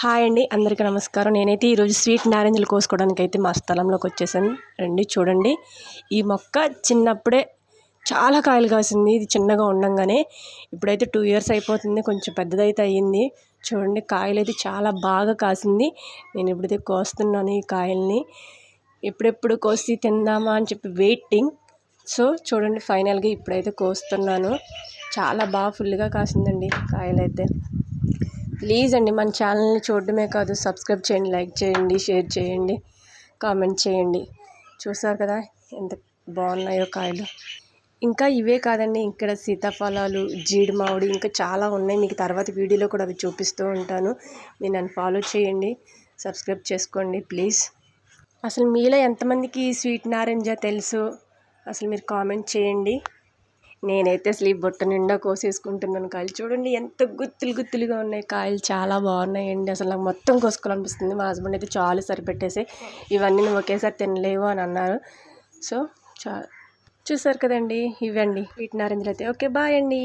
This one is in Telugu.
హాయ్ అండి, అందరికీ నమస్కారం. నేనైతే ఈరోజు స్వీట్ నారింజలు కోసుకోవడానికి అయితే మా స్థలంలోకి వచ్చేసాను. రండి చూడండి. ఈ మొక్క చిన్నప్పుడే చాలా కాయలు కాసింది. ఇది చిన్నగా ఉండంగానే ఇప్పుడైతే 2 ఇయర్స్ అయిపోతుంది. కొంచెం పెద్దదైతే అయ్యింది. చూడండి, కాయలు అయితే చాలా బాగా కాసింది. నేను ఇప్పుడైతే కోస్తున్నాను ఈ కాయల్ని. ఎప్పుడెప్పుడు కోసి తిందామా అని చెప్పి వెయిటింగ్. సో చూడండి, ఫైనల్గా ఇప్పుడైతే కోస్తున్నాను. చాలా బాగా ఫుల్గా కాసిందండి కాయలైతే. ప్లీజ్ అండి, మన ఛానల్ని చూడడమే కాదు, సబ్స్క్రైబ్ చేయండి, లైక్ చేయండి, షేర్ చేయండి, కామెంట్ చేయండి. చూసారు కదా ఎంత బాగున్నాయో కాయలు. ఇంకా ఇవే కాదండి, ఇక్కడ సీతాఫలాలు, జీడి మామిడి ఇంకా చాలా ఉన్నాయి. మీకు తర్వాత వీడియోలో కూడా అవి చూపిస్తూ ఉంటాను. మీరు నన్ను ఫాలో చేయండి, సబ్స్క్రైబ్ చేసుకోండి ప్లీజ్. అసలు మీలో ఎంతమందికి స్వీట్ నారింజ తెలుసు? అసలు మీరు కామెంట్ చేయండి. నేనైతే అసలు ఈ బుట్ట నిండా కోసేసుకుంటున్నాను కాయలు. చూడండి ఎంత గుత్తులుగా ఉన్నాయి కాయలు, చాలా బాగున్నాయండి. అసలు నాకు మొత్తం కోసుకోవాలనిపిస్తుంది. మా హస్బెండ్ అయితే చాలు సరిపెట్టేసి, ఇవన్నీ నువ్వు ఒకేసారి తినలేవు అని అన్నారు. సో చూసారు కదండి, ఇవ్వండి స్వీట్ నారింజలు అయితే. ఓకే, బాయ్ అండి.